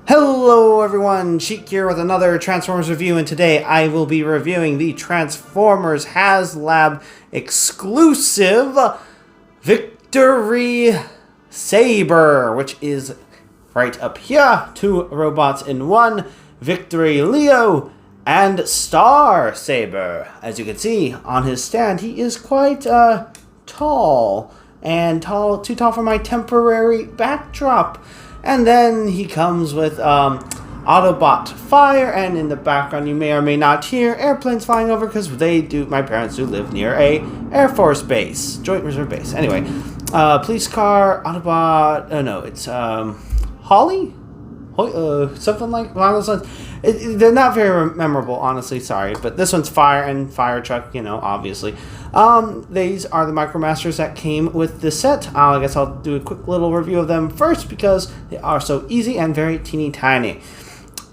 Hello everyone, Sheek here with another Transformers review, and today I will be reviewing the Transformers Haslab exclusive Victory Saber, which is right up here. 2 robots in one, Victory Leo and Star Saber. As you can see on his stand, he is quite tall, and too tall for my temporary backdrop. And then he comes with Autobot Fire, and in the background you may or may not hear airplanes flying over because my parents do live near a Air Force base, Joint Reserve Base. Anyway, police car, Autobot, no, it's Holly? Something like along those lines. They're not very memorable, honestly, sorry, but this one's Fire and Fire Truck, you know, obviously. These are the Micromasters that came with the set. I guess I'll do a quick little review of them first because they are so easy and very teeny tiny.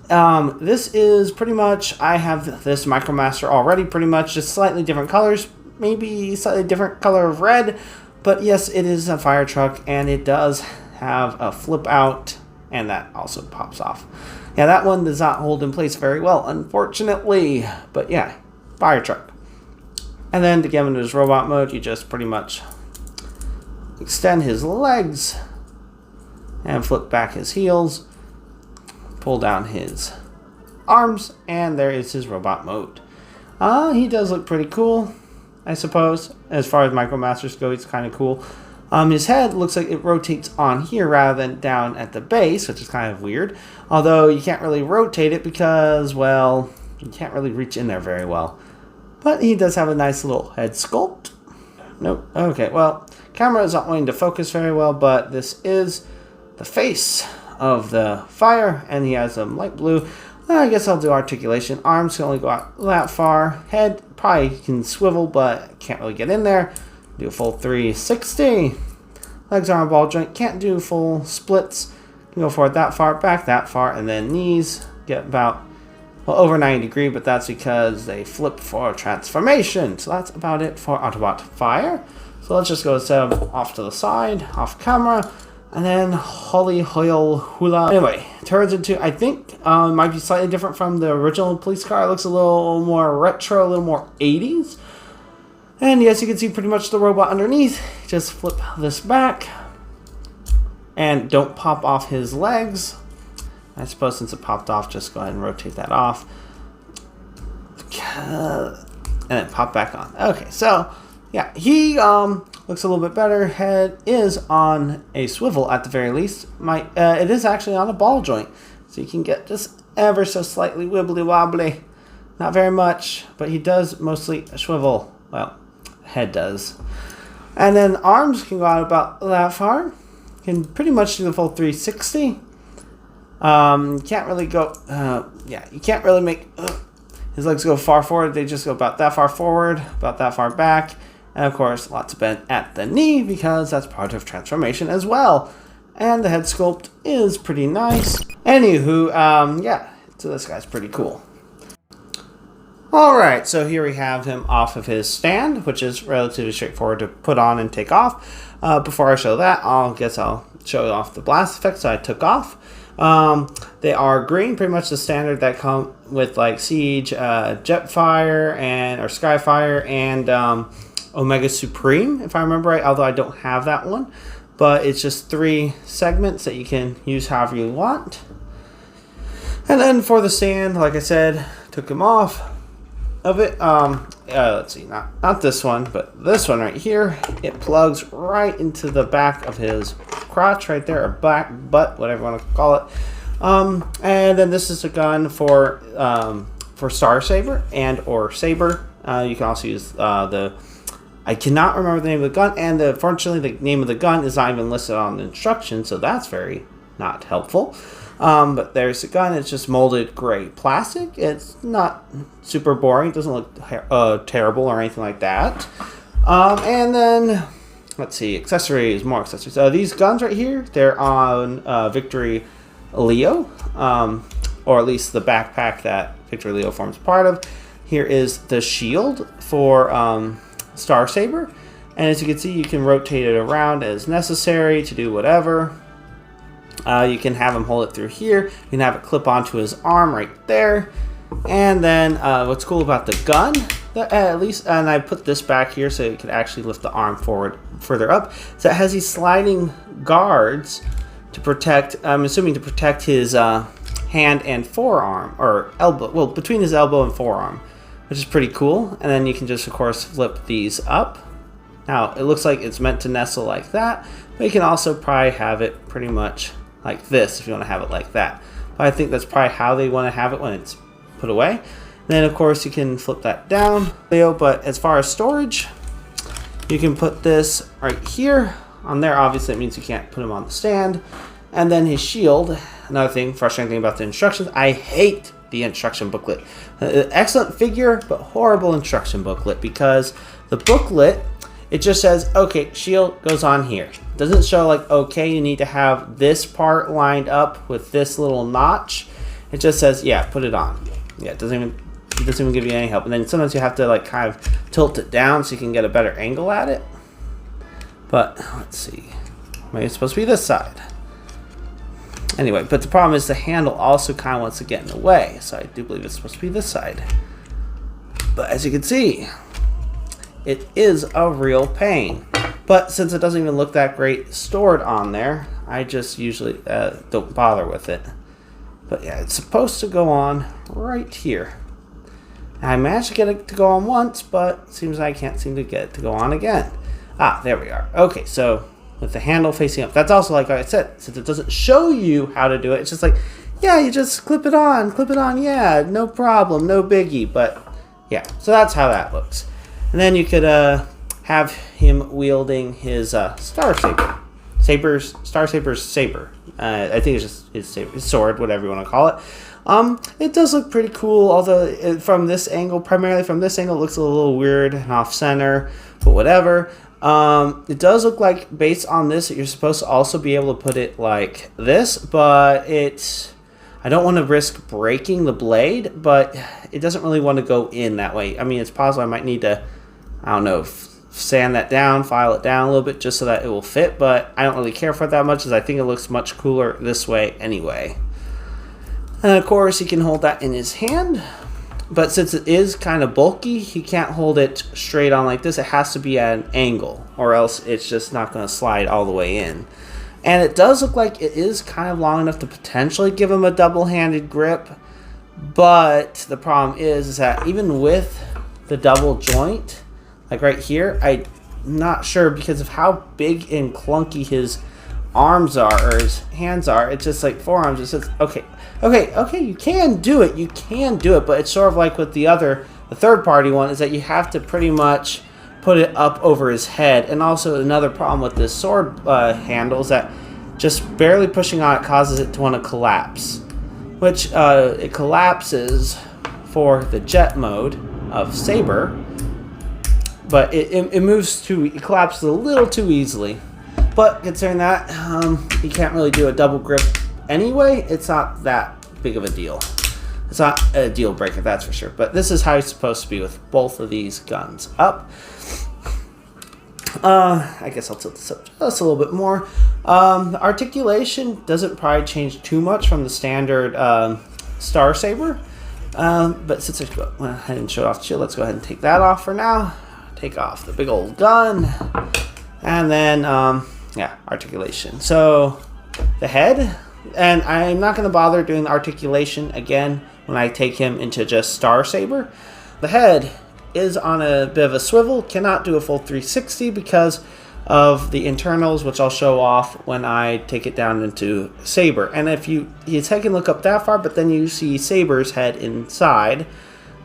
This is pretty much, I have this Micromaster already, pretty much just slightly different colors, maybe slightly different color of red, but yes, it is a fire truck, and it does have a flip out, and that also pops off. Yeah, that one does not hold in place very well, unfortunately, but yeah, fire truck. And then to get him into his robot mode, you just pretty much extend his legs and flip back his heels, pull down his arms, and there is his robot mode. He does look pretty cool, I suppose. As far as Micromasters go, he's kind of cool. His head looks like it rotates on here rather than down at the base, which is kind of weird. Although you can't really rotate it because, well, you can't really reach in there very well. But he does have a nice little head sculpt. Nope. Okay, well, camera is not wanting to focus very well, but this is the face of the fire, and he has some light blue. I guess I'll do articulation. Arms can only go out that far. Head probably can swivel, but can't really get in there. Do a full 360. Legs are on a ball joint. Can't do full splits. Can go forward that far, back that far, and then knees get about, well, over 90 degrees, but that's because they flip for transformation. So that's about it for Autobot Fire. So let's just go set him off to the side, off camera, and then Holy Hoyle Hula. Anyway, turns into, I think, might be slightly different from the original police car. It looks a little more retro, a little more 80s. And yes, you can see pretty much the robot underneath. Just flip this back. And don't pop off his legs. I suppose since it popped off, just go ahead and rotate that off. And then pop back on. Okay, so yeah, he looks a little bit better. Head is on a swivel at the very least. It is actually on a ball joint. So you can get just ever so slightly wibbly wobbly. Not very much, but he does mostly swivel. Well, head does. And then arms can go out about that far. Can pretty much do the full 360. Can't really go, you can't really make his legs go far forward. They just go about that far forward, about that far back. And of course, lots of bend at the knee because that's part of transformation as well. And the head sculpt is pretty nice. Anywho, yeah, so this guy's pretty cool. Alright, so here we have him off of his stand, which is relatively straightforward to put on and take off. Before I show that, I'll show off the blast effects I took off. They are green, pretty much the standard that come with like Siege, Jetfire, or Skyfire, and Omega Supreme, if I remember right, although I don't have that one. But it's just 3 segments that you can use however you want. And then for the stand, like I said, took him off of it. Let's see, not this one, but this one right here. It plugs right into the back of his crotch right there, or back butt, whatever you want to call it. And then this is a gun for Star Saber or Saber. You can also use I cannot remember the name of the gun, and unfortunately the name of the gun is not even listed on the instructions, so that's very not helpful. But there's the gun. It's just molded gray plastic. It's not super boring. It doesn't look terrible or anything like that. And then, let's see, accessories, more accessories. These guns right here, they're on Victory Leo, or at least the backpack that Victory Leo forms part of. here is the shield for Star Saber. And as you can see, you can rotate it around as necessary to do whatever. You can have him hold it through here. You can have it clip onto his arm right there. And then what's cool about the gun, at least, and I put this back here so you can actually lift the arm forward further up. So it has these sliding guards to protect, I'm assuming to protect his hand and forearm, or elbow, well, between his elbow and forearm, which is pretty cool. And then you can just, of course, flip these up. Now, it looks like it's meant to nestle like that, but you can also probably have it pretty much like this if you want to have it like that. But I think that's probably how they want to have it when it's put away. And then, of course, you can flip that down. But as far as storage, you can put this right here. On there, obviously, it means you can't put him on the stand. And then his shield. Another thing, frustrating thing about the instructions, I hate the instruction booklet. Excellent figure, but horrible instruction booklet, because the booklet, it just says, okay, shield goes on here. It doesn't show like, okay, you need to have this part lined up with this little notch. It just says, yeah, put it on. Yeah, it doesn't even give you any help. And then sometimes you have to like kind of tilt it down so you can get a better angle at it. But let's see, maybe it's supposed to be this side. Anyway, but the problem is the handle also kind of wants to get in the way. So I do believe it's supposed to be this side. But as you can see, it is a real pain. But since it doesn't even look that great stored on there, I just usually don't bother with it. But yeah, it's supposed to go on right here. And I managed to get it to go on once, but it seems I can't seem to get it to go on again. Ah, there we are. Okay, so with the handle facing up, that's also like I said, since it doesn't show you how to do it, it's just like, yeah, you just clip it on, yeah, no problem, no biggie. But yeah, so that's how that looks. And then you could have him wielding his Star Saber. Star Saber's saber. I think it's just his saber, his sword, whatever you want to call it. It does look pretty cool, although from this angle, primarily from this angle, it looks a little weird and off-center, but whatever. It does look like, based on this, that you're supposed to also be able to put it like this, but I don't want to risk breaking the blade, but it doesn't really want to go in that way. I mean, it's possible I might need to, I don't know, sand that down, file it down a little bit just so that it will fit, but I don't really care for it that much, as I think it looks much cooler this way anyway. And of course, he can hold that in his hand, but since it is kind of bulky, he can't hold it straight on like this. It has to be at an angle, or else it's just not going to slide all the way in. And it does look like it is kind of long enough to potentially give him a double-handed grip, but the problem is that even with the double joint, like right here, I'm not sure because of how big and clunky his arms are, or his hands are. It's just like forearms. It says, okay, you can do it, but it's sort of like with the third-party one, is that you have to pretty much put it up over his head. And also another problem with this sword handle is that just barely pushing on it causes it to want to collapse, which it collapses for the jet mode of Saber. But it collapses a little too easily. But considering that, you can't really do a double grip anyway, it's not that big of a deal. It's not a deal breaker, that's for sure. But this is how it's supposed to be with both of these guns up. I guess I'll tilt this up just a little bit more. The articulation doesn't probably change too much from the standard Star Saber. But since I went ahead and showed off the shield, let's go ahead and take that off for now. Take off the big old gun. And then, articulation. So, the head. And I'm not going to bother doing the articulation again when I take him into just Star Saber. The head is on a bit of a swivel. Cannot do a full 360 because of the internals, which I'll show off when I take it down into Saber. And if his head can look up that far, but then you see Saber's head inside.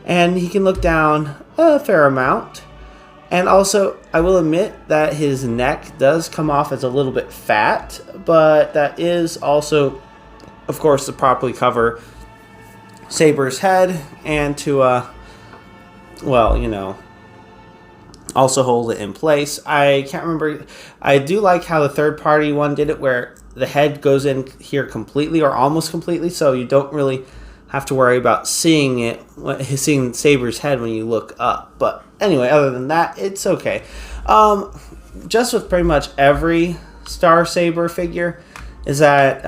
And he can look down a fair amount. And also, I will admit that his neck does come off as a little bit fat, but that is also, of course, to properly cover Saber's head and to, also hold it in place. I can't remember. I do like how the third-party one did it, where the head goes in here completely or almost completely, so you don't really have to worry about seeing Saber's head when you look up. But anyway, other than that, it's okay. Just with pretty much every Star Saber figure is that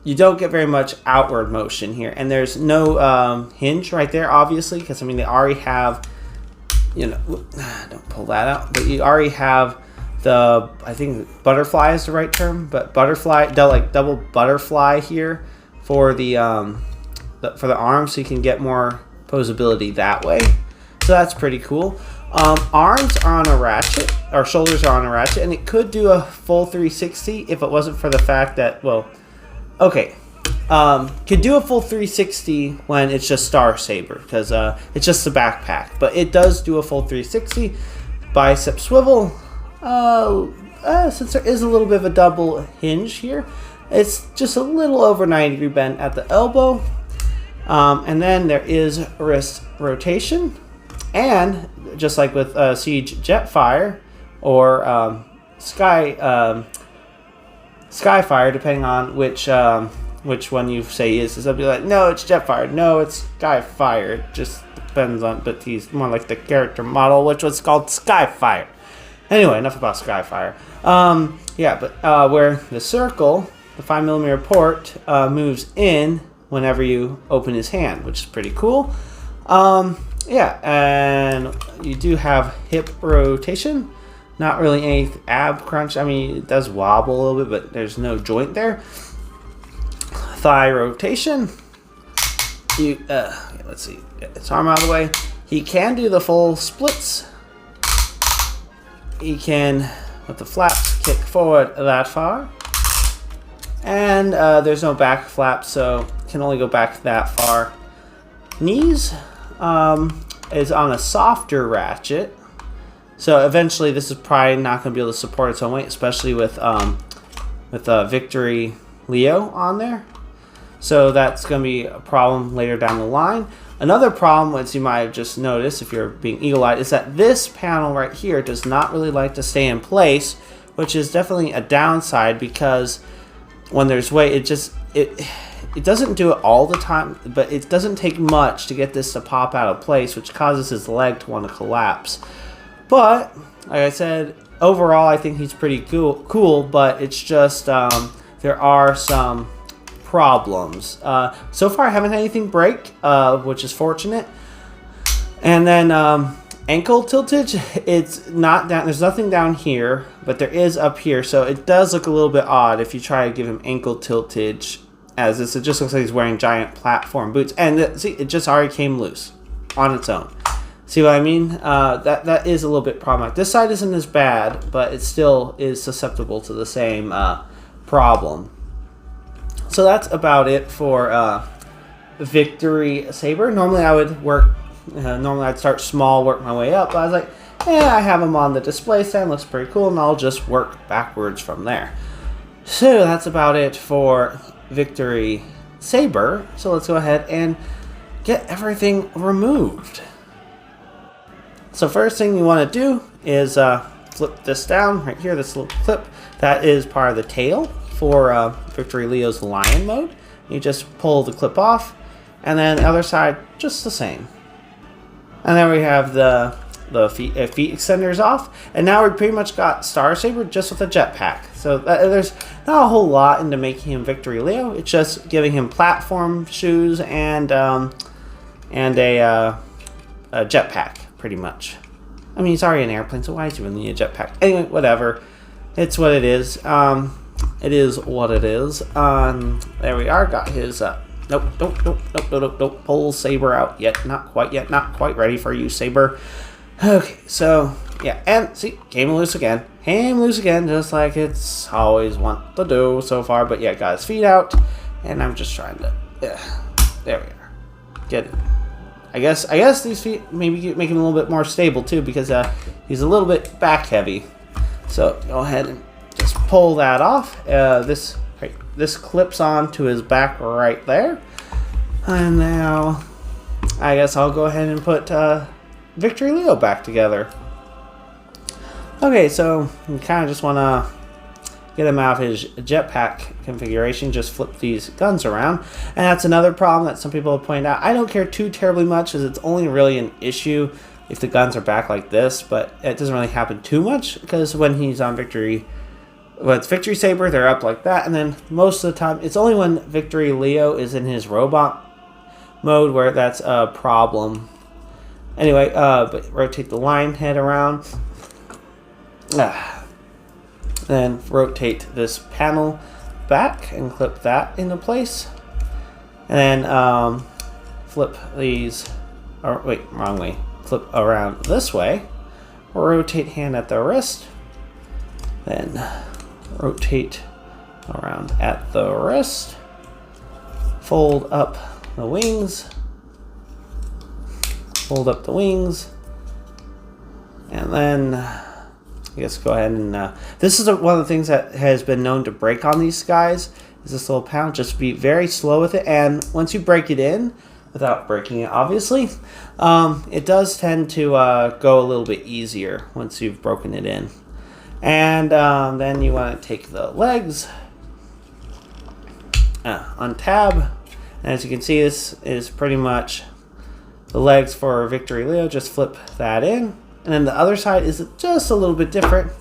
you don't get very much outward motion here, and there's no hinge right there, obviously, because I mean they already have, you know, don't pull that out, but you already have the, I think butterfly is the right term, but butterfly, double butterfly here for the arms, so you can get more posability that way. So that's pretty cool. Arms are on a ratchet, or shoulders are on a ratchet, and it could do a full 360 if it wasn't for the fact that, well, okay, could do a full 360 when it's just Star Saber, because it's just the backpack, but it does do a full 360. Bicep swivel, since there is a little bit of a double hinge here, it's just a little over 90-degree bend at the elbow, and then there is wrist rotation, and just like with Siege Jetfire or Skyfire, depending on which one you say is they'll be like, no, it's Jetfire, no, it's Skyfire. It just depends on, but he's more like the character model, which was called Skyfire. Anyway, enough about Skyfire. Yeah, but where the circle, the 5mm port, moves in whenever you open his hand, which is pretty cool. Yeah, and you do have hip rotation. Not really any ab crunch. I mean, it does wobble a little bit, but there's no joint there. Thigh rotation. Let's see. Get his arm out of the way. He can do the full splits. He can, with the flaps, kick forward that far. And there's no back flap, so can only go back that far. Knees is on a softer ratchet. So eventually this is probably not going to be able to support its own weight, especially with Victory Leo on there. So that's going to be a problem later down the line. Another problem, as you might have just noticed if you're being eagle-eyed, is that this panel right here does not really like to stay in place, which is definitely a downside, because when there's weight, it doesn't do it all the time, but it doesn't take much to get this to pop out of place, which causes his leg to want to collapse. But, like I said, overall I think he's pretty cool, but it's just there are some problems. So far I haven't had anything break, which is fortunate. And then ankle tiltage, it's not down, there's nothing down here, but there is up here, so it does look a little bit odd if you try to give him ankle tiltage, as this, it just looks like he's wearing giant platform boots. And see, it just already came loose on its own. See what I mean? That is a little bit problematic. This side isn't as bad, but it still is susceptible to the same problem. So that's about it for Victory Saber. Normally I would work, normally I'd start small, work my way up, but I was like, I have him on the display stand, looks pretty cool, and I'll just work backwards from there. So that's about it for Victory Saber. So let's go ahead and get everything removed. So first thing you want to do is flip this down right here, this little clip. That is part of the tail for Victory Leo's Lion mode. You just pull the clip off, and then the other side just the same. And then we have the feet extenders off, and now we pretty much got Star Saber just with a jetpack. So there's not a whole lot into making him Victory Leo. It's just giving him platform shoes and a jetpack, pretty much. I mean, he's already an airplane, so why is he really need a jetpack? Anyway, whatever. It's what it is. It is what it is. There we are. Got his. Nope. Don't pull Saber out yet. Not quite yet. Not quite ready for you, Saber. Okay, so yeah, and see, came loose again. Came loose again, just like it's always want to do so far. But yeah, got his feet out, and I'm just trying to. Yeah, there we are. Get it. I guess these feet maybe make him a little bit more stable too, because he's a little bit back heavy. So go ahead and just pull that off. This clips on to his back right there. And now I guess I'll go ahead and put Victory Leo back together. Okay, so you kind of just want to get him out of his jetpack configuration, just flip these guns around. And that's another problem that some people have pointed out. I don't care too terribly much, as it's only really an issue if the guns are back like this, but it doesn't really happen too much, because when he's on Victory, when it's Victory Saber, they're up like that, and then most of the time, it's only when Victory Leo is in his robot mode where that's a problem. Anyway, but rotate the line head around. Then rotate this panel back and clip that into place. And then flip these, or wait, wrong way. Flip around this way. Rotate hand at the wrist. Then rotate around at the wrist. Fold up the wings. Fold up the wings. And then I guess go ahead and this is one of the things that has been known to break on these guys, is this little panel. Just be very slow with it, and once you break it in, without breaking it obviously, it does tend to go a little bit easier once you've broken it in. And then you want to take the legs, untab, and as you can see, this is pretty much the legs for Victory Leo. Just flip that in. And then the other side is just a little bit different.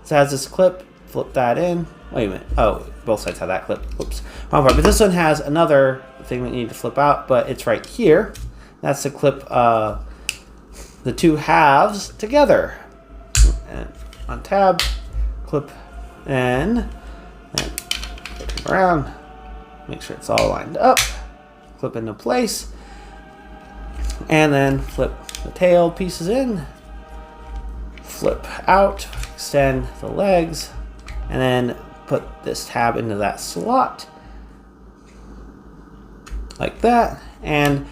It has this clip, flip that in. Wait a minute. Oh, both sides have that clip. Oops. Wrong part. But this one has another thing that you need to flip out, but it's right here. That's to clip the two halves together. And on tab, clip and turn around. Make sure it's all lined up. Clip into place. And then flip the tail pieces in. Flip out, extend the legs, and then put this tab into that slot like that. And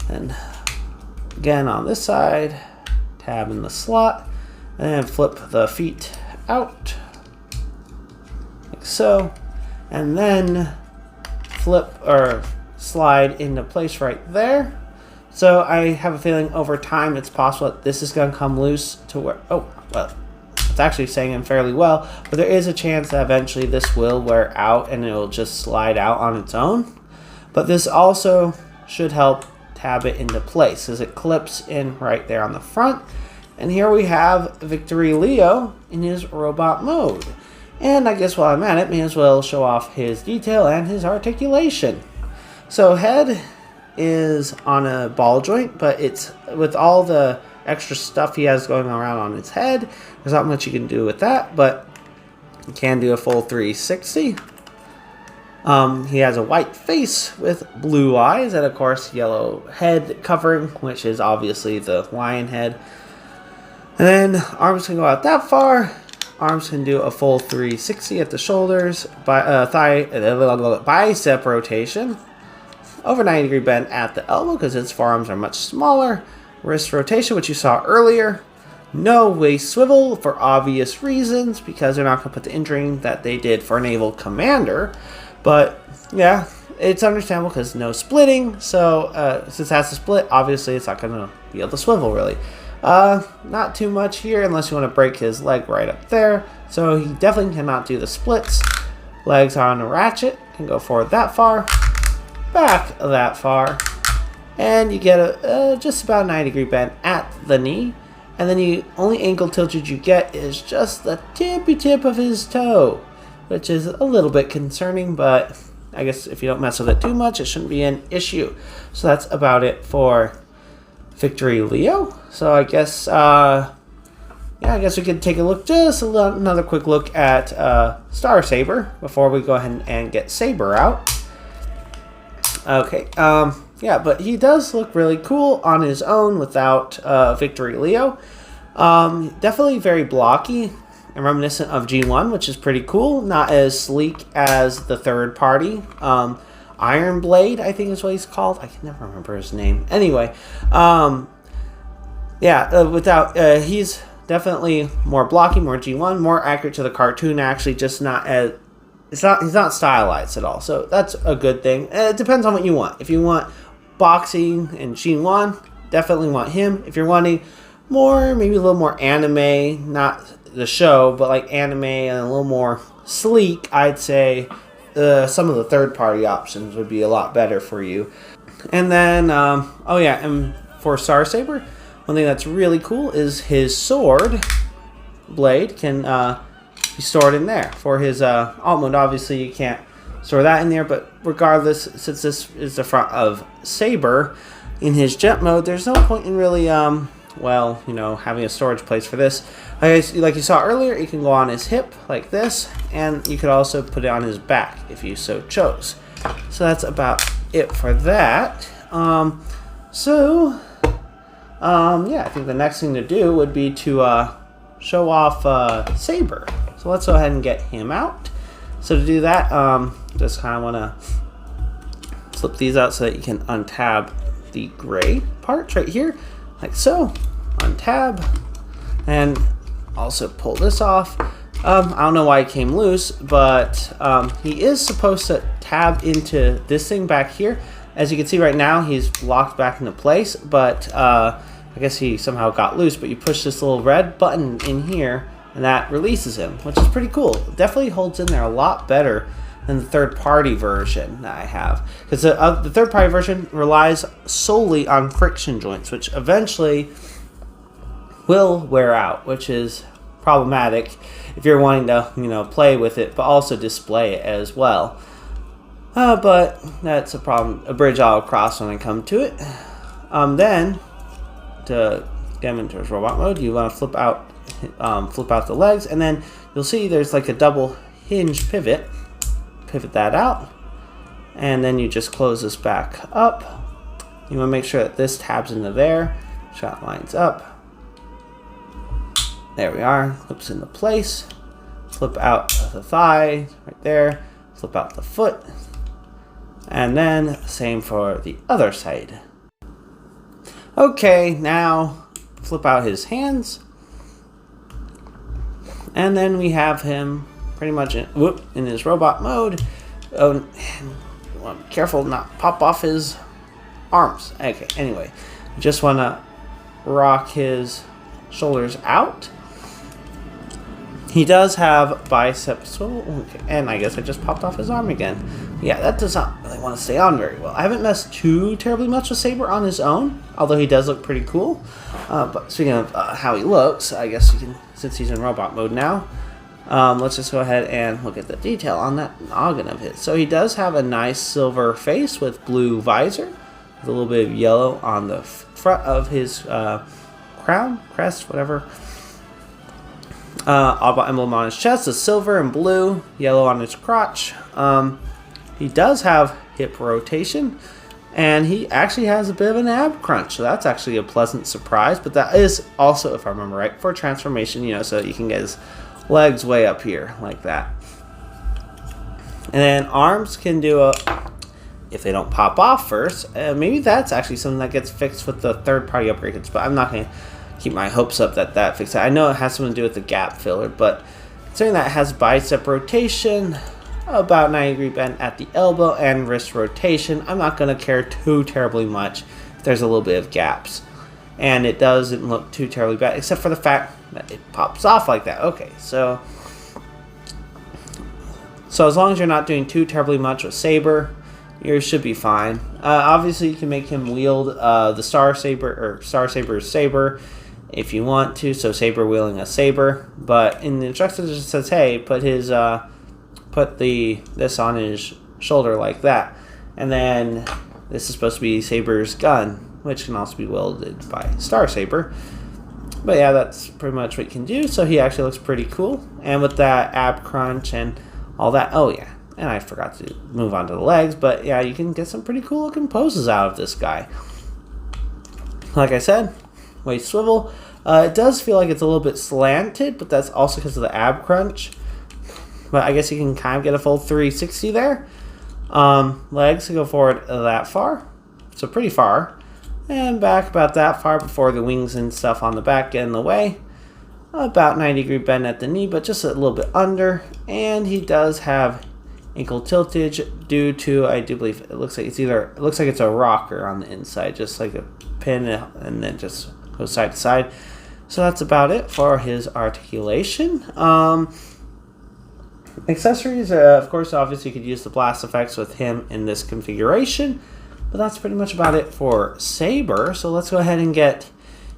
then again on this side, tab in the slot, and then flip the feet out like so, and then flip or slide into place right there. So I have a feeling over time it's possible that this is going to come loose to where, oh, well, it's actually saying in fairly well, but there is a chance that eventually this will wear out and it will just slide out on its own. But this also should help tab it into place as it clips in right there on the front. And here we have Victory Leo in his robot mode. And I guess while I'm at it, may as well show off his detail and his articulation. So head is on a ball joint, but it's with all the extra stuff he has going around on his head, there's not much you can do with that, but you can do a full 360. He has a white face with blue eyes and of course yellow head covering, which is obviously the lion head. And then arms can go out that far. Arms can do a full 360 at the shoulders, bicep rotation. Over 90-degree bend at the elbow because its forearms are much smaller. Wrist rotation, which you saw earlier. No waist swivel for obvious reasons, because they're not going to put the engineering that they did for Naval Commander. But yeah, it's understandable because no splitting. So since it has to split, obviously it's not going to be able to swivel really. Not too much here unless you want to break his leg right up there. So he definitely cannot do the splits. Legs are on a ratchet. Can go forward that far. Back that far, and you get a just about 90-degree bend at the knee, and then the only ankle tilted you get is just the tippy tip of his toe, which is a little bit concerning, but I guess if you don't mess with it too much, it shouldn't be an issue. So that's about it for Victory Leo. So I guess yeah, I guess we could take a look, just another quick look at Star Saber before we go ahead and get Saber out. Okay, yeah, but he does look really cool on his own without Victory Leo. Definitely very blocky and reminiscent of G1, which is pretty cool. Not as sleek as the third party. Iron Blade, I think is what he's called. I can never remember his name. Anyway, yeah, he's definitely more blocky, more G1, more accurate to the cartoon, actually, just not as... he's not stylized at all, so that's a good thing. It depends on what you want. If you want boxing and G1, definitely want him. If you're wanting more, maybe a little more anime, not the show, but like anime and a little more sleek, I'd say some of the third-party options would be a lot better for you. And then, oh yeah, and for Star Saber, one thing that's really cool is his sword blade can be stored in there. For his alt mode, obviously you can't store that in there, but regardless, since this is the front of Saber, in his jet mode, there's no point in really, well, you know, having a storage place for this. Like you saw earlier, you can go on his hip like this, and you could also put it on his back if you so chose. So that's about it for that. Yeah, I think the next thing to do would be to show off Saber. So let's go ahead and get him out. So to do that, just kind of want to slip these out so that you can untab the gray parts right here, like so. Untab, and also pull this off. I don't know why it came loose, but he is supposed to tab into this thing back here. As you can see right now, he's locked back into place, but I guess he somehow got loose. But you push this little red button in here, and that releases him, which is pretty cool. It definitely holds in there a lot better than the third-party version that I have. Because the third-party version relies solely on friction joints, which eventually will wear out, which is problematic if you're wanting to, you know, play with it, but also display it as well. But that's a problem, a bridge I'll cross when I come to it. Then, to get him into his robot mode, you want to flip out the legs, and then you'll see there's like a double hinge pivot. Pivot that out, and then you just close this back up. You want to make sure that this tabs into there. Shot lines up. There we are. Clips into place. Flip out the thigh right there. Flip out the foot. And then same for the other side. Okay, now flip out his hands. And then we have him pretty much in his robot mode. Oh, well, be careful not pop off his arms. Okay, anyway, just want to rock his shoulders out. He does have bicep swivel, okay, and I guess I just popped off his arm again. Yeah, that does not really want to stay on very well. I haven't messed too terribly much with Saber on his own, although he does look pretty cool. But speaking of how he looks, I guess you can, since he's in robot mode now, let's just go ahead and look at the detail on that noggin of his. So he does have a nice silver face with blue visor, with a little bit of yellow on the front of his crown, crest, whatever. Alba emblem on his chest is silver and blue, yellow on his crotch. He does have hip rotation, and he actually has a bit of an ab crunch, so that's actually a pleasant surprise. But that is also, if I remember right, for transformation, you know, so you can get his legs way up here like that. And then arms can do if they don't pop off first, maybe that's actually something that gets fixed with the third-party upgrades, but I'm not going to keep my hopes up that that fixes it. I know it has something to do with the gap filler, but considering that it has bicep rotation, about 90-degree bend at the elbow, and wrist rotation, I'm not going to care too terribly much if there's a little bit of gaps. And it doesn't look too terribly bad, except for the fact that it pops off like that. Okay, so as long as you're not doing too terribly much with Saber, you should be fine. Obviously, you can make him wield the Star Saber, or Star Saber's Saber, if you want to. So Saber wielding a saber, but in the instructions it says, hey, put his this on his shoulder like that, and then this is supposed to be Saber's gun, which can also be wielded by Star Saber. But yeah, that's pretty much what you can do. So he actually looks pretty cool, and with that ab crunch and all that. Oh yeah, and I forgot to move on to the legs, but yeah, you can get some pretty cool looking poses out of this guy. Like I said, waist swivel. It does feel like it's a little bit slanted, but that's also because of the ab crunch. But I guess you can kind of get a full 360 there. Legs to go forward that far, so pretty far, and back about that far before the wings and stuff on the back get in the way. About 90-degree bend at the knee, but just a little bit under. And he does have ankle tiltage due to, I do believe it looks like it's a rocker on the inside, just like a pin, and then just goes side to side. So that's about it for his articulation. Accessories, of course, obviously you could use the blast effects with him in this configuration, but that's pretty much about it for Saber. So let's go ahead and get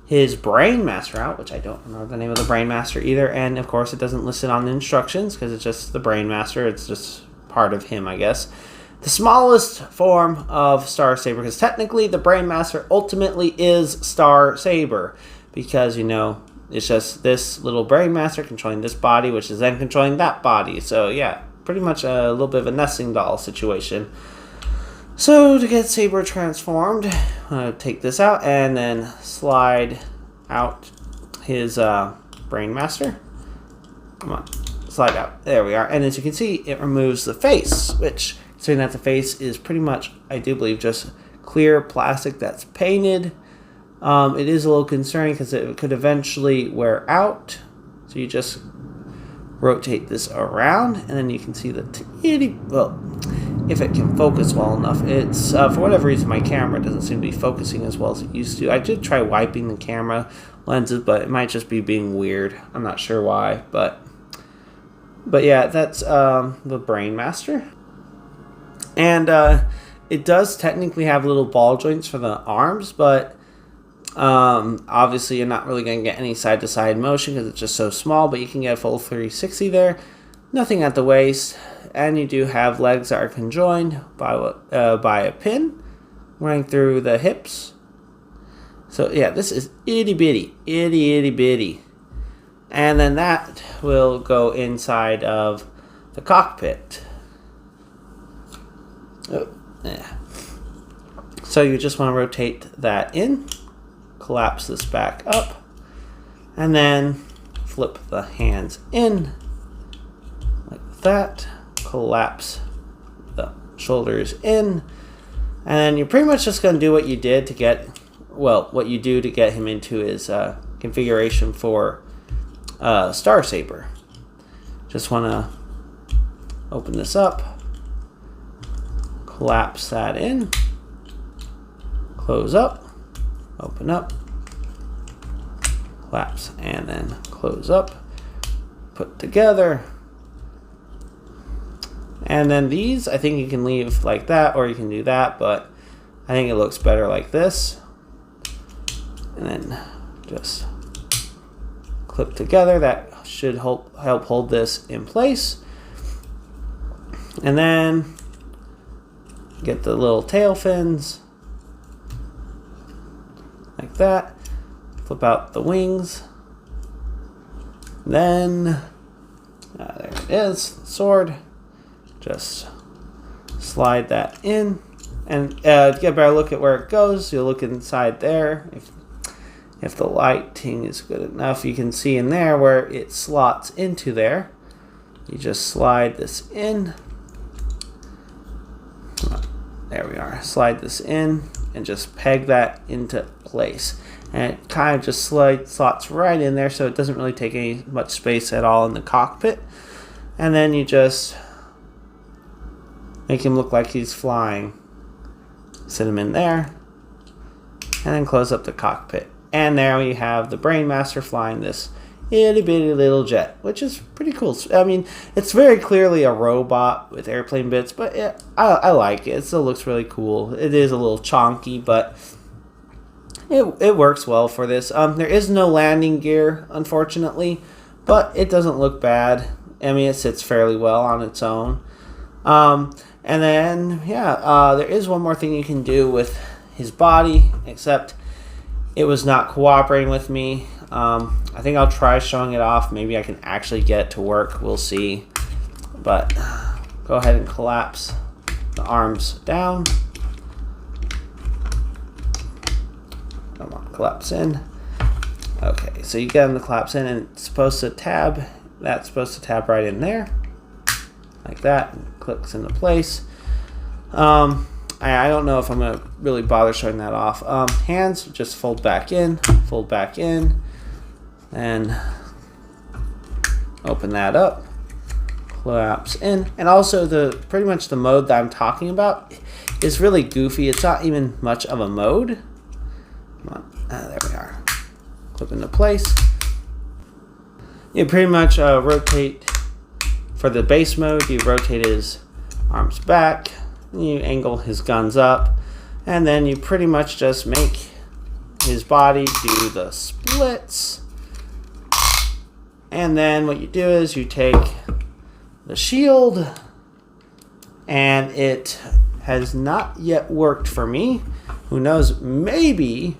his Brainmaster out, which I don't know the name of the Brainmaster either, and of course it doesn't list it on the instructions because it's just the Brainmaster. It's just part of him, I guess. The smallest form of Star Saber, because technically the Brainmaster ultimately is Star Saber, because, you know, it's just this little Brainmaster controlling this body, which is then controlling that body. So yeah, pretty much a little bit of a nesting doll situation. So to get Saber transformed, take this out and then slide out his Brainmaster. Come on, slide out. There we are. And as you can see, it removes the face, which, considering that the face is pretty much, I do believe, just clear plastic that's painted. It is a little concerning because it could eventually wear out. So you just rotate this around, and then you can see the well, if it can focus well enough. It's for whatever reason my camera doesn't seem to be focusing as well as it used to. I did try wiping the camera lenses, but it might just be being weird. I'm not sure why, but yeah, that's the Brainmaster. And it does technically have little ball joints for the arms, but obviously you're not really going to get any side-to-side motion because it's just so small, but you can get a full 360 there. Nothing at the waist, and you do have legs that are conjoined by a pin running through the hips. So yeah, this is itty-bitty, itty-bitty. And then that will go inside of the cockpit. Oh, yeah. So you just want to rotate that in, collapse this back up, and then flip the hands in like that, collapse the shoulders in, and then you're pretty much just going to do what you did to get, well, what you do to get him into his configuration for Star Saber. Just want to open this up, collapse that in, close up, open up, collapse, and then close up, put together. And then these, I think you can leave like that, or you can do that, but I think it looks better like this. And then just clip together. That should help hold this in place. And then get the little tail fins like that. Flip out the wings. Then there it is, sword. Just slide that in, and to get a better look at where it goes, you'll look inside there. If the lighting is good enough, you can see in there where it slots into there. You just slide this in. There we are. Slide this in and just peg that into place. And it kind of just slots right in there, so it doesn't really take much space at all in the cockpit. And then you just make him look like he's flying. Sit him in there, and then close up the cockpit. And there we have the Brainmaster flying this itty bitty little jet, which is pretty cool. I mean, it's very clearly a robot with airplane bits, but I like it. It still looks really cool. It is a little chonky, but it works well for this. There is no landing gear, unfortunately, but it doesn't look bad. I mean, it sits fairly well on its own. And then, yeah, there is one more thing you can do with his body, except it was not cooperating with me. I think I'll try showing it off. Maybe I can actually get it to work. We'll see. But go ahead and collapse the arms down. Come on, collapse in. Okay, so you get them to collapse in, and it's supposed to tab. That's supposed to tab right in there, like that. And clicks into place. I don't know if I'm gonna really bother showing that off. Hands just fold back in, and open that up, collapse in. And also pretty much the mode that I'm talking about is really goofy. It's not even much of a mode. Come on, there we are. Clip into place. You pretty much rotate For the base mode, you rotate his arms back, you angle his guns up, and then you pretty much just make his body do the splits. And then what you do is you take the shield, and it has not yet worked for me. Who knows, maybe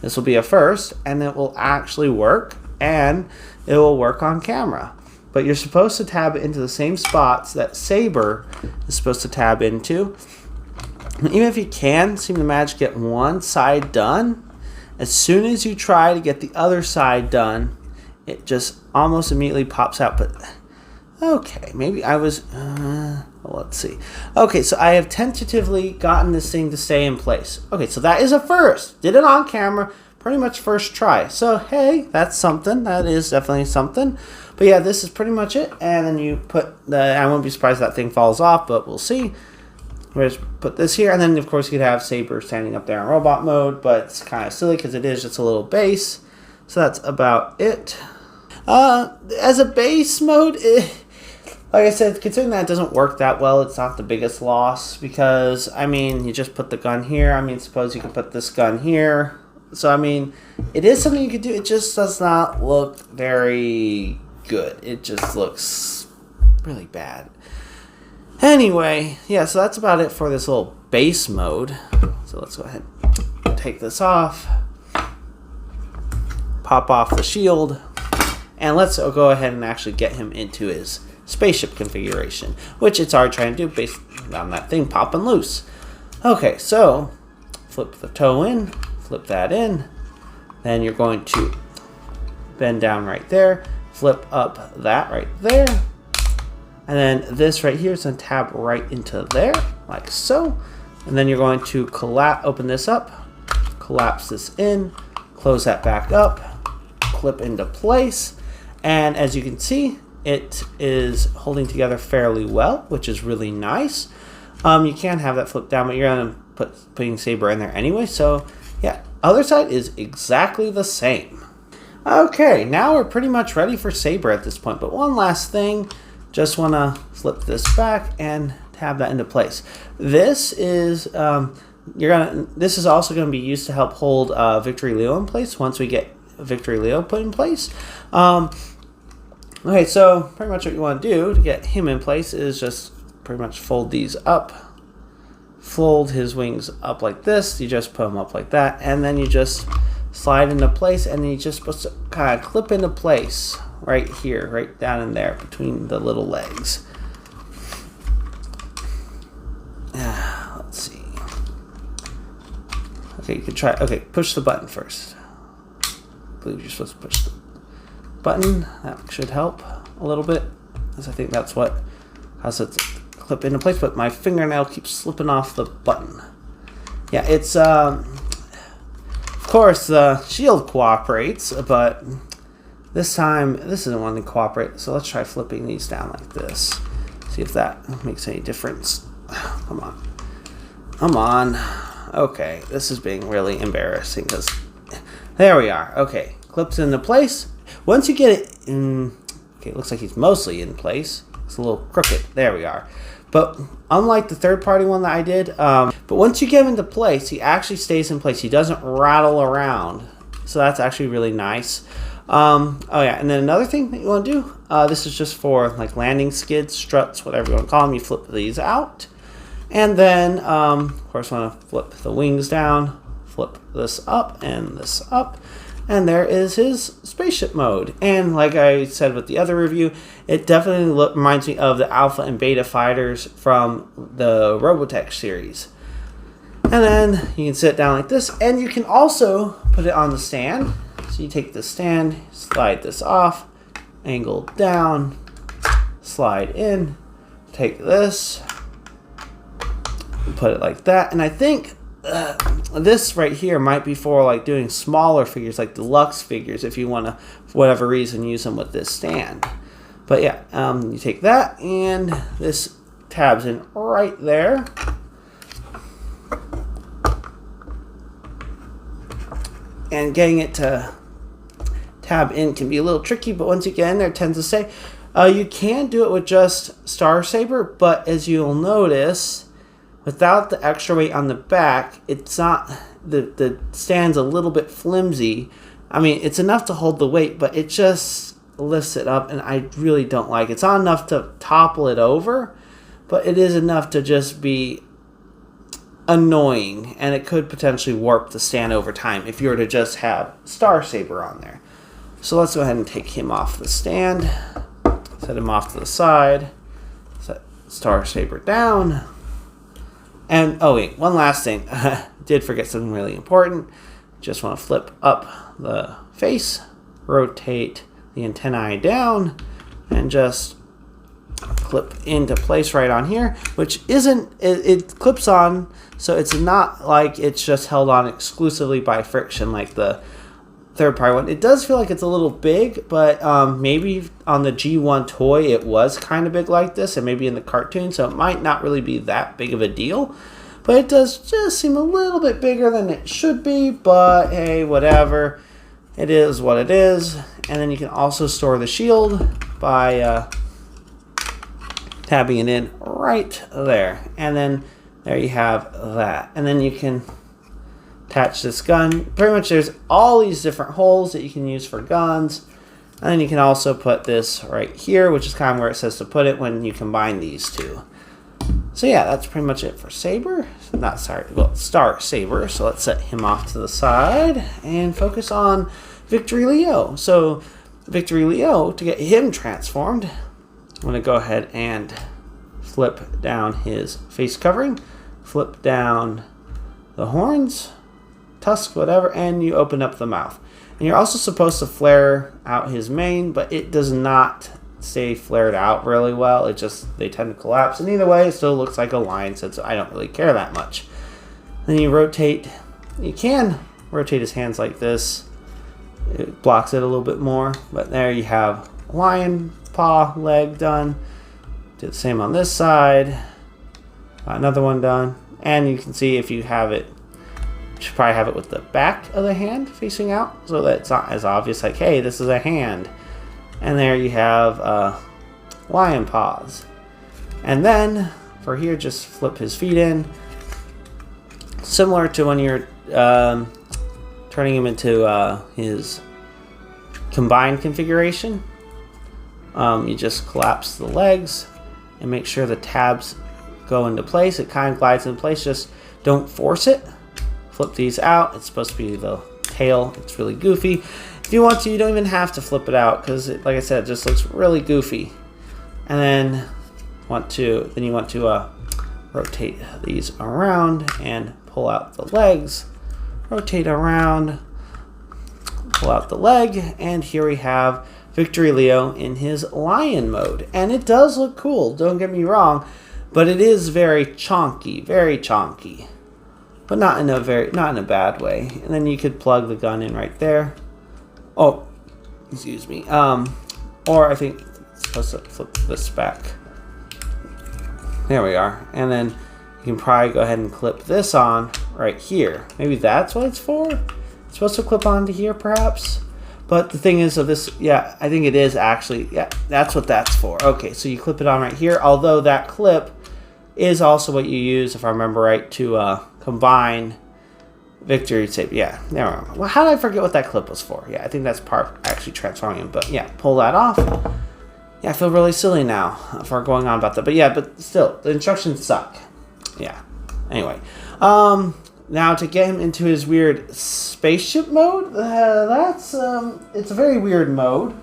this will be a first, and it will actually work, and it will work on camera. But you're supposed to tab into the same spots that Saber is supposed to tab into. And even if you can seem to manage to get one side done, as soon as you try to get the other side done, it just almost immediately pops out. But okay, maybe I was, let's see. Okay, so I have tentatively gotten this thing to stay in place. Okay, so that is a first. Did it on camera, pretty much first try. So hey, that's something. That is definitely something. But yeah, this is pretty much it. And then you put the, I won't be surprised if that thing falls off, but we'll see. We'll just put this here. And then of course you could have Saber standing up there in robot mode, but it's kind of silly because it is just a little base. So that's about it. As a base mode, like I said, considering that it doesn't work that well, it's not the biggest loss because, I mean, you just put the gun here. I mean, suppose you could put this gun here. So, I mean, it is something you could do. It just does not look very good. It just looks really bad. Anyway, yeah, so that's about it for this little base mode. So let's go ahead and take this off. Pop off the shield. And let's go ahead and actually get him into his spaceship configuration, which it's already trying to do based on that thing popping loose. Okay, so flip the toe in, flip that in, then you're going to bend down right there, flip up that right there, and then this right here is going to tab right into there, like so, and then you're going to open this up, collapse this in, close that back up, clip into place, and as you can see, it is holding together fairly well, which is really nice. You can have that flip down, but you're going to putting Saber in there anyway. So yeah, other side is exactly the same. Okay, now we're pretty much ready for Saber at this point. But one last thing, just want to flip this back and tab that into place. This is this is also going to be used to help hold Victory Leo in place once we get Victory Leo put in place. Okay, so pretty much what you want to do to get him in place is just pretty much fold these up. Fold his wings up like this. You just put them up like that. And then you just slide into place. And then you're just supposed to kind of clip into place right here, right down in there between the little legs. Let's see. Okay, you can try. Okay, push the button first. I believe you're supposed to push the button. That should help a little bit, because I think that's what has it clip into place, but my fingernail keeps slipping off the button. Yeah, it's of course the shield cooperates, but this time this isn't wanting to cooperate, so let's try flipping these down like this, see if that makes any difference. Come on. Okay, this is being really embarrassing because there we are. Okay, clips into place. Once you get it in, okay, it looks like he's mostly in place. It's a little crooked. There we are. But unlike the third-party one that I did, but once you get him into place, he actually stays in place. He doesn't rattle around. So that's actually really nice. Oh yeah, and then another thing that you want to do, this is just for like landing skids, struts, whatever you want to call them. You flip these out. And then, of course, want to flip the wings down, flip this up and this up. And there is his spaceship mode. And like I said with the other review, it definitely reminds me of the Alpha and Beta fighters from the Robotech series. And then you can sit down like this. And you can also put it on the stand. So you take the stand, slide this off, angle down, slide in, take this, put it like that. And I think this right here might be for like doing smaller figures, like deluxe figures, if you want to, for whatever reason, use them with this stand. But yeah, you take that and this tabs in right there. And getting it to tab in can be a little tricky, but once you get in there, it tends to stay. You can do it with just Star Saber, but as you'll notice, without the extra weight on the back, it's not, the stand's a little bit flimsy. I mean, it's enough to hold the weight, but it just lifts it up, and I really don't like it. It's not enough to topple it over, but it is enough to just be annoying, and it could potentially warp the stand over time if you were to just have Star Saber on there. So let's go ahead and take him off the stand, set him off to the side, set Star Saber down, and oh wait, one last thing. Did forget something really important. Just want to flip up the face, rotate the antennae down, and just clip into place right on here, which isn't, it clips on, so it's not like it's just held on exclusively by friction like the third party one. It does feel like it's a little big, but maybe on the G1 toy it was kind of big like this, and maybe in the cartoon, so it might not really be that big of a deal. But it does just seem a little bit bigger than it should be, but hey, whatever. It is what it is. And then you can also store the shield by tabbing it in right there. And then there you have that. And then you can attach this gun. Pretty much there's all these different holes that you can use for guns. And then you can also put this right here, which is kind of where it says to put it when you combine these two. So yeah, that's pretty much it for Saber. Star Saber. So let's set him off to the side and focus on Victory Leo. So Victory Leo, to get him transformed, I'm going to go ahead and flip down his face covering, flip down the horns, tusk, whatever, and you open up the mouth. And you're also supposed to flare out his mane, but it does not stay flared out really well. It just, they tend to collapse, and either way it still looks like a lion, so I don't really care that much. Then you rotate, you can rotate his hands like this, it blocks it a little bit more, but there you have lion paw leg done. Do the same on this side, another one done, and you can see if you have it, you should probably have it with the back of the hand facing out so that it's not as obvious like, hey, this is a hand. And there you have lion paws. And then for here, just flip his feet in. Similar to when you're turning him into his combined configuration. You just collapse the legs and make sure the tabs go into place. It kind of glides in place. Just don't force it. Flip these out. It's supposed to be the tail. It's really goofy. If you want to, you don't even have to flip it out because, like I said, it just looks really goofy. And then you want to rotate these around and pull out the legs. Rotate around, pull out the leg, and here we have Victory Leo in his lion mode. And it does look cool, don't get me wrong, but it is very chonky, but not in a bad way. And then you could plug the gun in right there. Oh, excuse me. Or I think it's supposed to flip this back. There we are. And then you can probably go ahead and clip this on right here. Maybe that's what it's for? It's supposed to clip onto here, perhaps? But the thing is, so this, yeah, I think it is actually, yeah, that's what that's for. Okay, so you clip it on right here, although that clip is also what you use, if I remember right, to combine Victory Saber. Yeah, never mind. Well, how did I forget what that clip was for? Yeah, I think that's part of actually transforming him. But yeah, pull that off. Yeah, I feel really silly now for going on about that. But yeah, but still, the instructions suck. Yeah. Anyway, now to get him into his weird spaceship mode, it's a very weird mode.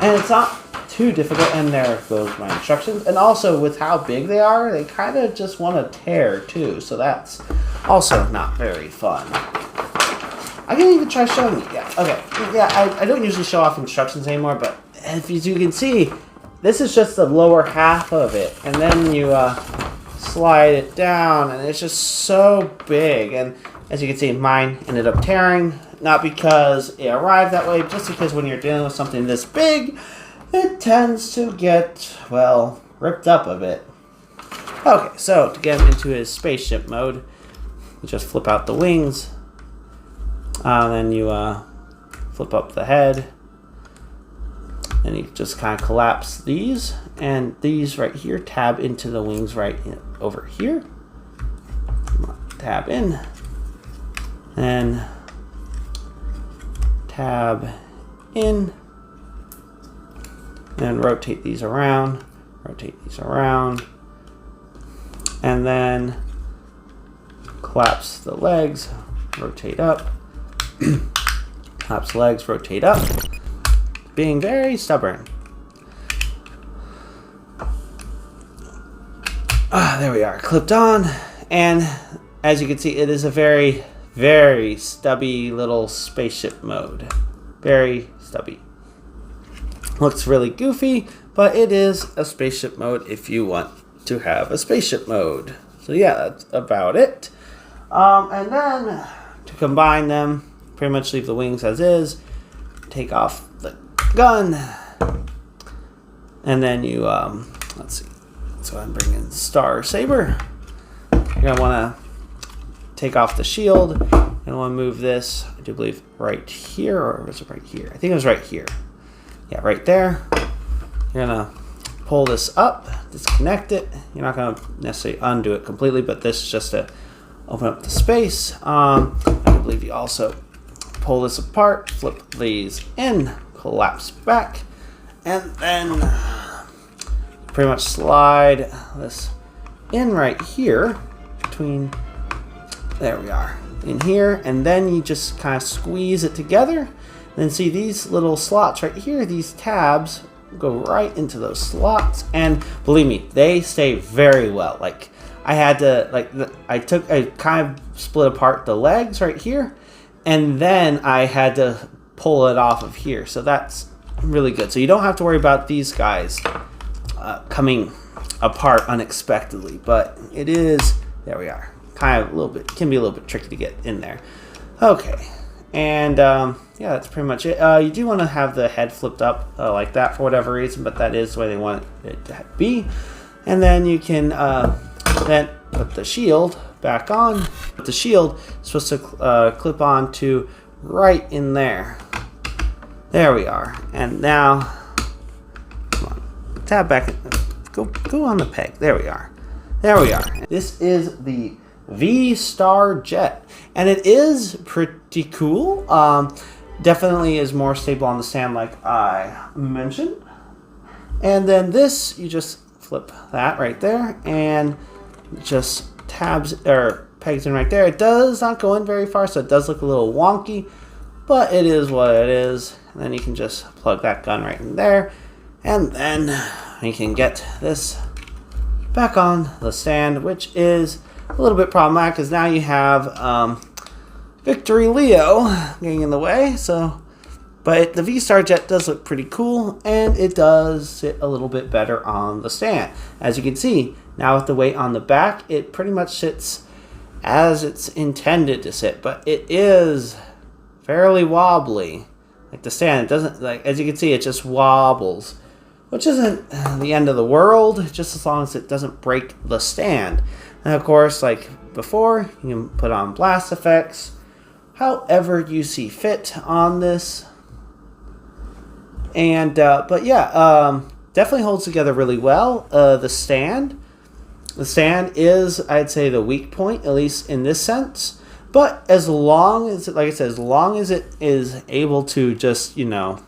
And it's not too difficult, and there goes my instructions. And also, with how big they are, they kind of just want to tear, too. So that's also not very fun. I can even try showing you. Yeah, okay. Yeah, I don't usually show off instructions anymore, but as you can see, this is just the lower half of it. And then you slide it down, and it's just so big. And as you can see, mine ended up tearing. Not because it arrived that way, just because when you're dealing with something this big, it tends to get, well, ripped up a bit. Okay, so to get him into his spaceship mode, you just flip out the wings, then you flip up the head, And you just kind of collapse these, and these right here tab into the wings right over here. Tab in, and tab in, and rotate these around, and then collapse the legs, rotate up, collapse legs, rotate up, being very stubborn. There we are, clipped on, and as you can see, it is a very, very stubby little spaceship mode. Very stubby. Looks really goofy, but it is a spaceship mode if you want to have a spaceship mode. So yeah, that's about it. And then to combine them, pretty much leave the wings as is, take off the gun, and then you, let's see, so I'm bringing Star Saber. You're going to want to take off the shield, and I want to move this, I do believe, right here, or was it right here? I think it was right here. Yeah, right there. You're going to pull this up, disconnect it. You're not going to necessarily undo it completely, but this is just to open up the space. I believe you also pull this apart, flip these in, collapse back, and then pretty much slide this in right here between, there we are, in here, and then you just kind of squeeze it together. And then see these little slots right here, these tabs go right into those slots, and believe me, they stay very well. Like I had to, I kind of split apart the legs right here, and then I had to pull it off of here. So that's really good. So you don't have to worry about these guys coming apart unexpectedly, but it is, there we are, kind of a little bit, can be a little bit tricky to get in there. Okay, and yeah, that's pretty much it. You do want to have the head flipped up like that for whatever reason, but that is the way they want it to be. And then you can then put the shield back on. The shield is supposed to clip on to right in there. There we are. And now, come on, tab back, go on the peg. There we are. There we are. This is the V-Star Jet, and it is pretty cool. Definitely is more stable on the stand, like I mentioned. And then this, you just flip that right there, and just tabs or pegs in right there. It does not go in very far, so it does look a little wonky, but it is what it is. And then you can just plug that gun right in there, and then you can get this back on the stand, which is a little bit problematic because now you have Victory Leo getting in the way. So, but the V-Star Jet does look pretty cool, and it does sit a little bit better on the stand. As you can see, now with the weight on the back, it pretty much sits as it's intended to sit, but it is fairly wobbly. Like the stand, it doesn't, like, as you can see, it just wobbles, which isn't the end of the world, just as long as it doesn't break the stand. And of course, like before, you can put on blast effects however you see fit on this. And but yeah, definitely holds together really well. The stand is, I'd say, the weak point, at least in this sense. But as long as, like I said, as long as it is able to just, you know,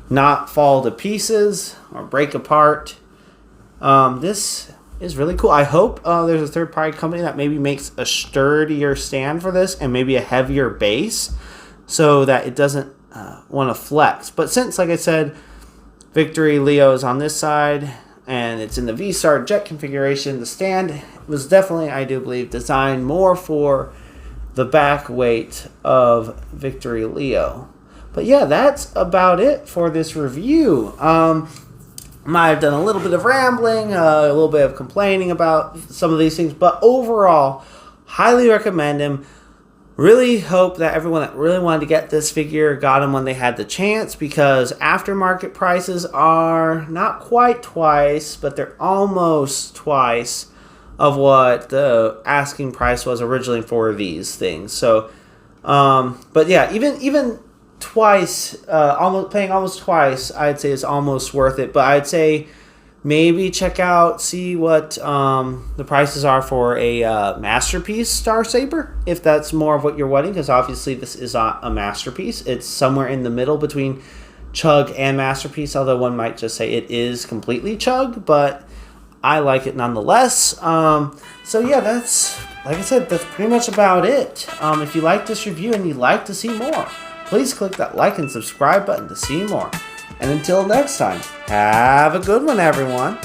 not fall to pieces or break apart, this is really cool. I hope there's a third-party company that maybe makes a sturdier stand for this and maybe a heavier base so that it doesn't want to flex. But since, like I said, Victory Leo is on this side and it's in the V-Star Jet configuration, the stand was definitely, I do believe, designed more for the back weight of Victory Leo. But yeah, that's about it for this review. Might have done a little bit of rambling, a little bit of complaining about some of these things, but overall, highly recommend him. Really hope that everyone that really wanted to get this figure got him when they had the chance, because aftermarket prices are not quite twice, but they're almost twice of what the asking price was originally for these things. So, but yeah, even twice, paying almost twice, I'd say is almost worth it. But I'd say maybe see what the prices are for a Masterpiece Star Saber, if that's more of what you're wanting, because obviously this is not a Masterpiece. It's somewhere in the middle between Chug and Masterpiece, although one might just say it is completely Chug, but I like it nonetheless. So yeah, that's, like I said, that's pretty much about it. If you like this review and you'd like to see more, please click that like and subscribe button to see more. And until next time, have a good one, everyone.